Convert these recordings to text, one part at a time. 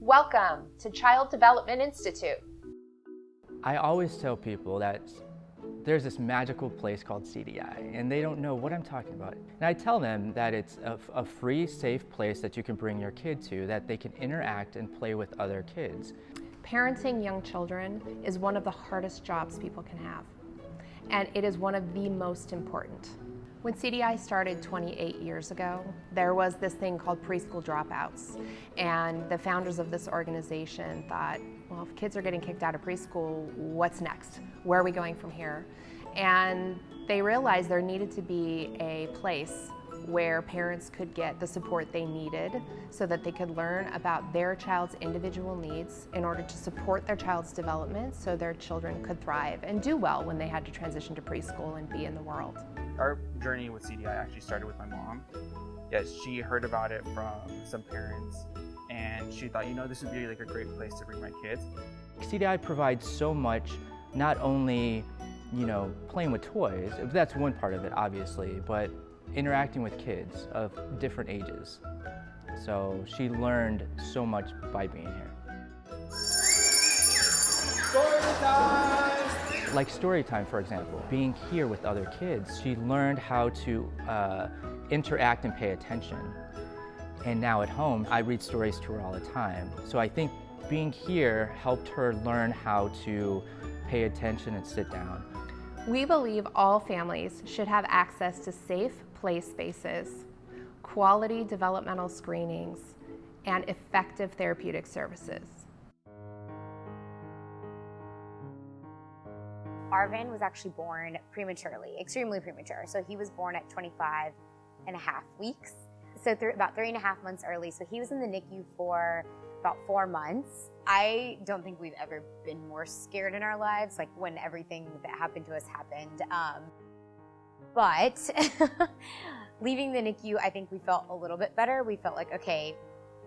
Welcome to Child Development Institute. I always tell people that there's this magical place called CDI, and they don't know what I'm talking about. And I tell them that it's a free, safe place that you can bring your kid to, that they can interact and play with other kids. Parenting young children is one of the hardest jobs people can have, and it is one of the most important. When CDI started 28 years ago, there was this thing called preschool dropouts, and the founders of this organization thought, well, if kids are getting kicked out of preschool, what's next? Where are we going from here? And they realized there needed to be a place where parents could get the support they needed so that they could learn about their child's individual needs in order to support their child's development so their children could thrive and do well when they had to transition to preschool and be in the world. Our journey with CDI actually started with my mom. Yes, she heard about it from some parents and she thought, this would be like a great place to bring my kids. CDI provides so much, not only, playing with toys, that's one part of it obviously, but interacting with kids of different ages. So she learned so much by being here. Story time! Like story time, for example. Being here with other kids, she learned how to interact and pay attention. And now at home, I read stories to her all the time. So I think being here helped her learn how to pay attention and sit down. We believe all families should have access to safe play spaces, quality developmental screenings, and effective therapeutic services. Arvin was actually born prematurely, extremely premature. So he was born at 25 and a half weeks. So about 3.5 months early. So he was in the NICU for about 4 months. I don't think we've ever been more scared in our lives, like when everything that happened to us happened. But leaving the NICU, I think we felt a little bit better. We felt like, okay,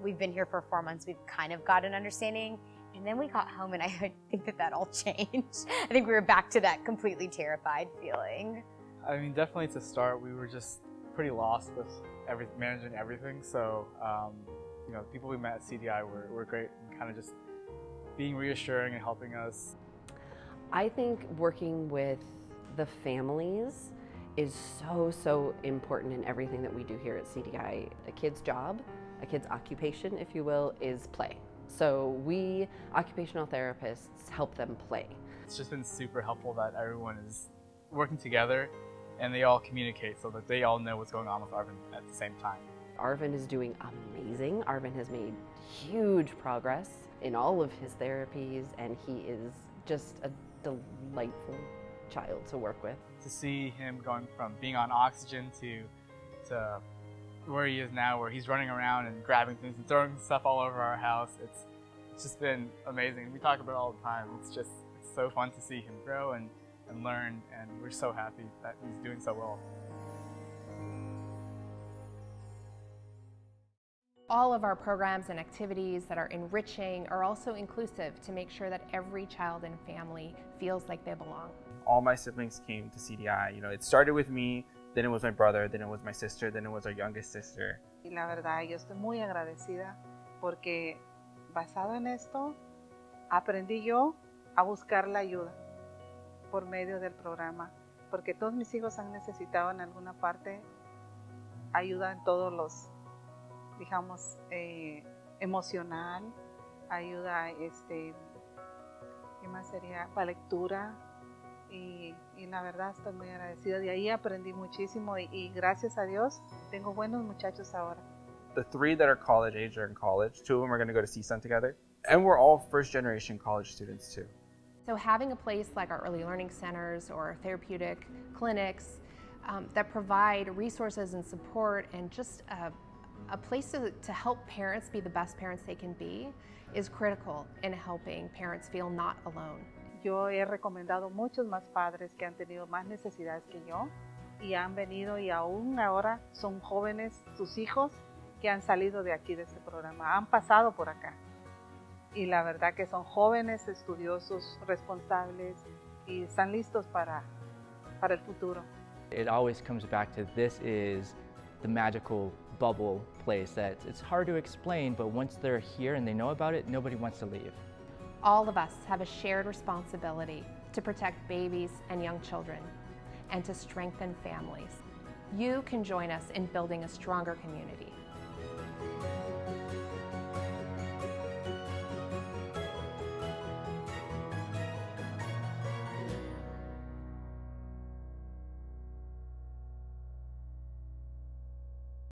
we've been here for 4 months. We've kind of got an understanding. And then we got home and I think that all changed. I think we were back to that completely terrified feeling. I mean, definitely to start, we were just pretty lost with managing everything. So, people we met at CDI were great and kind of just being reassuring and helping us. I think working with the families is so important in everything that we do here at CDI. A kid's job, a kid's occupation, if you will, is play. So we, occupational therapists, help them play. It's just been super helpful that everyone is working together and they all communicate so that they all know what's going on with Arvin at the same time. Arvin is doing amazing. Arvin has made huge progress in all of his therapies, and he is just a delightful child to work with. To see him going from being on oxygen to where he is now, where he's running around and grabbing things and throwing stuff all over our house, it's just been amazing. We talk about it all the time. It's so fun to see him grow and learn, and we're so happy that he's doing so well. All of our programs and activities that are enriching are also inclusive to make sure that every child and family feels like they belong. All my siblings came to CDI. It started with me, then it was my brother, then it was my sister, then it was our youngest sister. Y la verdad, yo estoy muy agradecida porque basado en esto, aprendí yo a buscar la ayuda por medio del programa, porque todos mis hijos han necesitado en alguna parte ayuda en todos los, digamos, emocional, ayuda, ¿qué más sería? Para lectura. Y la verdad estoy muy agradecida. De ahí aprendí muchísimo y gracias a Dios tengo buenos muchachos ahora. The 3 that are college age are in college. 2 of them are going to go to CSUN together. And we're all first generation college students too. So having a place like our early learning centers or therapeutic clinics that provide resources and support and just a place to help parents be the best parents they can be is critical in helping parents feel not alone. Yo he recomendado muchos más padres que han tenido más necesidades que yo y han venido y aún ahora son jóvenes, sus hijos, que han salido de aquí de este programa, han pasado por acá. Y la verdad que son jóvenes, estudiosos, responsables y están listos para el futuro. It always comes back to this is the magical bubble place that it's hard to explain, but once they're here and they know about it, nobody wants to leave. All of us have a shared responsibility to protect babies and young children and to strengthen families. You can join us in building a stronger community.